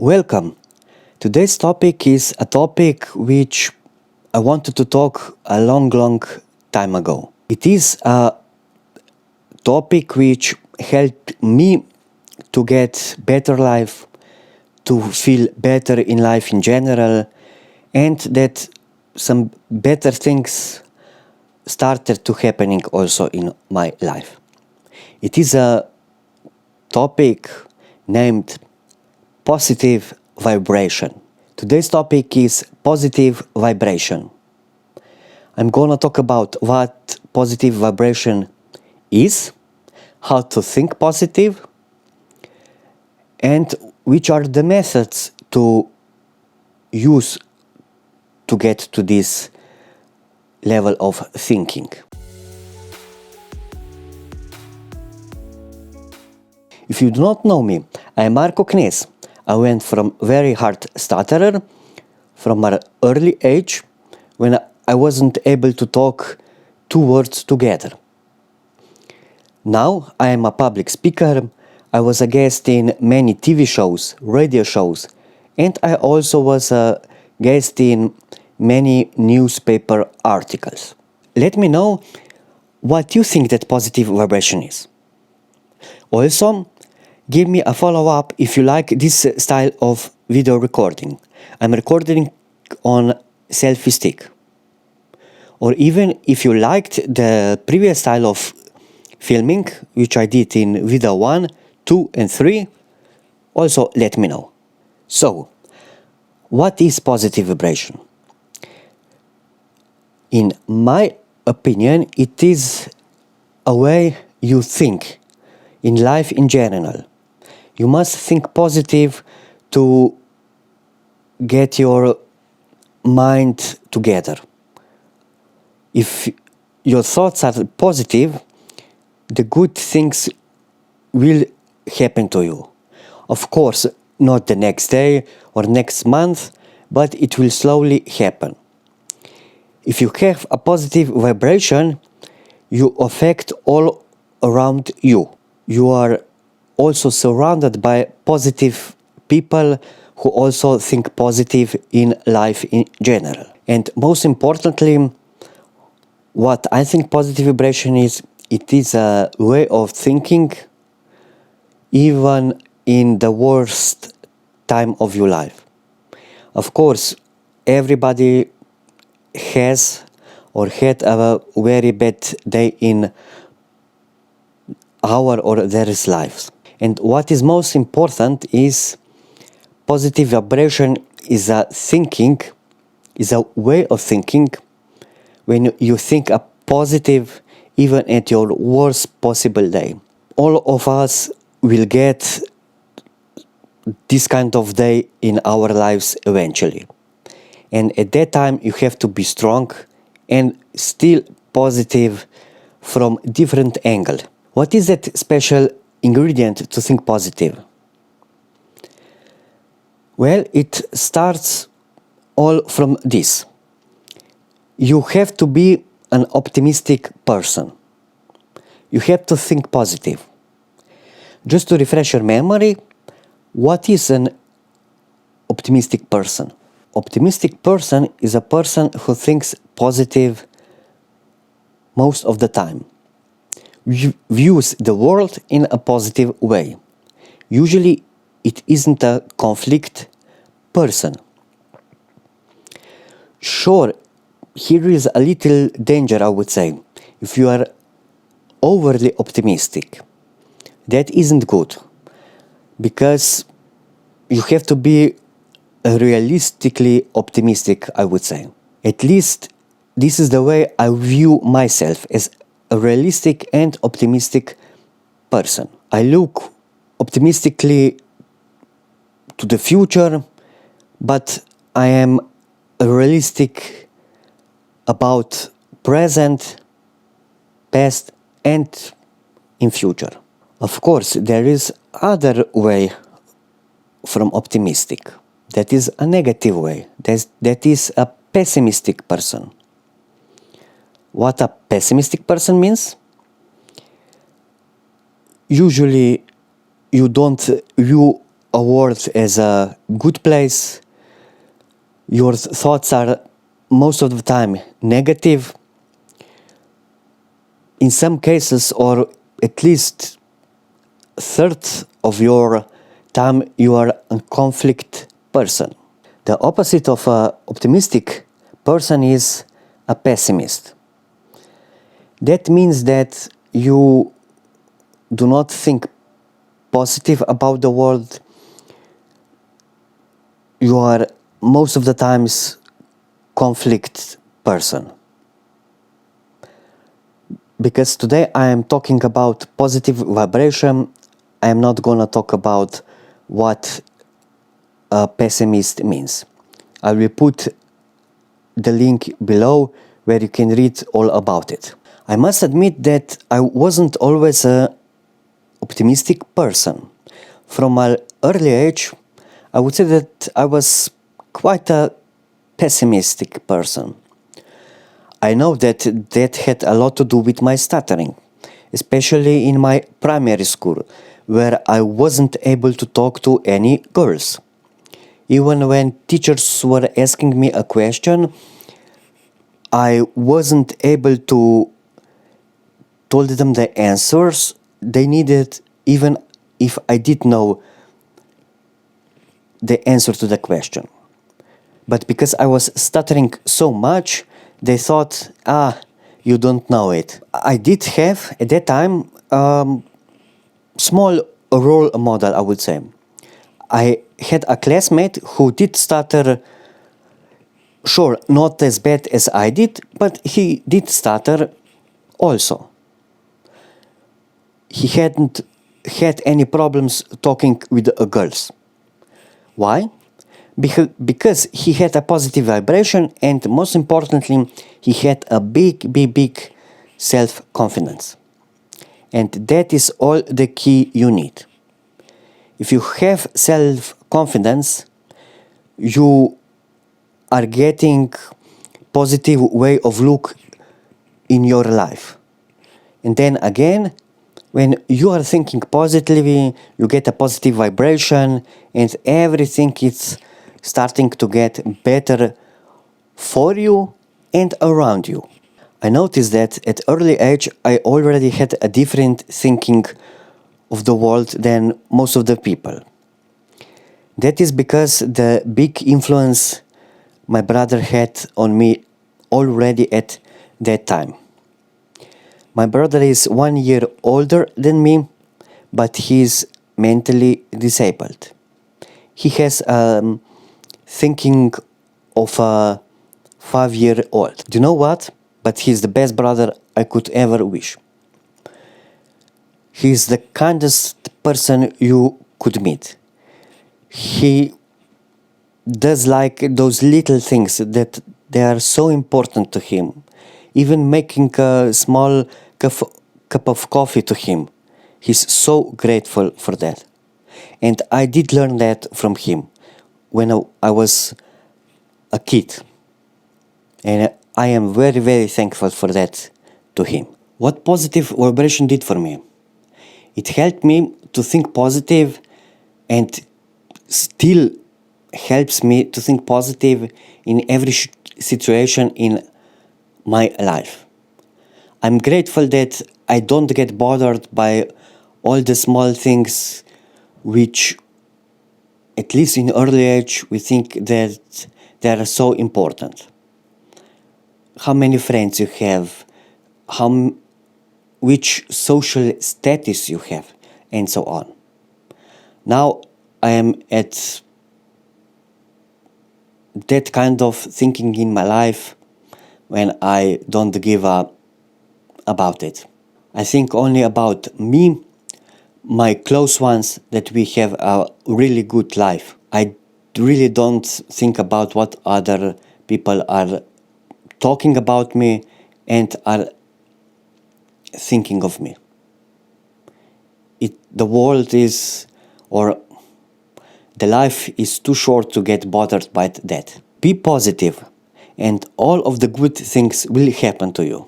Welcome. Today's topic is a topic which I wanted to talk a long time ago. It is a topic which helped me to get better life, to feel better in life in general, and that some better things started to happening also in my life. It is a topic named positive vibration. Today's topic is positive vibration. I'm gonna talk about what positive vibration is, how to think positive, and which are the methods to use to get to this level of thinking. If you do not know me, I am Marko Knez. I went from very hard stutterer from an early age when I wasn't able to talk two words together. Now I am a public speaker. I was a guest in many TV shows, radio shows, and I also was a guest in many newspaper articles. Let me know what you think that positive vibration is. Also, give me a follow-up if you like this style of video recording. I'm recording on selfie stick. Or even if you liked the previous style of filming, which I did in video 1, 2 and 3, also let me know. So, what is positive vibration? In my opinion, it is a way you think in life in general. You must think positive to get your mind together. If your thoughts are positive, the good things will happen to you. Of course, not the next day or next month, but it will slowly happen. If you have a positive vibration, you affect all around you. You are also surrounded by positive people who also think positive in life in general. And most importantly, what I think positive vibration is, it is a way of thinking even in the worst time of your life. Of course, everybody has or had a very bad day in our or their lives. And what is most important is positive vibration is a thinking, is a way of thinking when you think a positive even at your worst possible day. All of us will get this kind of day in our lives eventually. And at that time you have to be strong and still positive from different angle. What is that special ingredient to think positive? Well, it starts all from this. You have to be an optimistic person. You have to think positive. Just to refresh your memory, what is an optimistic person? Optimistic person is a person who thinks positive most of the time. Views the world in a positive way. Usually it isn't a conflict person. Sure, here is a little danger, I would say. If you are overly optimistic, that isn't good, because you have to be realistically optimistic, I would say. At least this is the way I view myself, as a realistic and optimistic person. I look optimistically to the future, but I am realistic about present, past and in future. Of course, there is other way from optimistic. That is a negative way. That is a pessimistic person. What a pessimistic person means? Usually you don't view a world as a good place, your thoughts are most of the time negative. In some cases, or at least a third of your time, you are a conflict person. The opposite of an optimistic person is a pessimist. That means that you do not think positive about the world. You are most of the times conflict person. Because today I am talking about positive vibration, I am not gonna talk about what a pessimist means. I will put the link below where you can read all about it. I must admit that I wasn't always an optimistic person. From an early age, I would say that I was quite a pessimistic person. I know that had a lot to do with my stuttering, especially in my primary school, where I wasn't able to talk to any girls. Even when teachers were asking me a question, I wasn't able to tell them the answers they needed, even if I did know the answer to the question. But because I was stuttering so much, they thought, you don't know it. I did have, at that time, small role model, I would say. I had a classmate who did stutter, sure, not as bad as I did, but he did stutter also. He hadn't had any problems talking with girls. Why? Because he had a positive vibration, and most importantly, he had a big self-confidence. And that is all the key you need. If you have self-confidence, you are getting positive way of look in your life. And then again, when you are thinking positively, you get a positive vibration, and everything is starting to get better for you and around you. I noticed that at early age I already had a different thinking of the world than most of the people. That is because the big influence my brother had on me already at that time. My brother is 1 year older than me, but he is mentally disabled. He has thinking of a 5-year-old. Do you know what? But he's the best brother I could ever wish. He's the kindest person you could meet. He does like those little things that they are so important to him. Even making a small cup of coffee to him. He's so grateful for that. And I did learn that from him when I was a kid. And I am very thankful for that to him. What positive vibration did for me? It helped me to think positive, and still helps me to think positive in every situation in my life. I'm grateful that I don't get bothered by all the small things which, at least in early age, we think that they are so important. How many friends you have, which social status you have, and so on. Now I am at that kind of thinking in my life when I don't give up about it. I think only about me, my close ones, that we have a really good life. I really don't think about what other people are talking about me and are thinking of me. The world is, or the life is too short to get bothered by that. Be positive, and all of the good things will happen to you.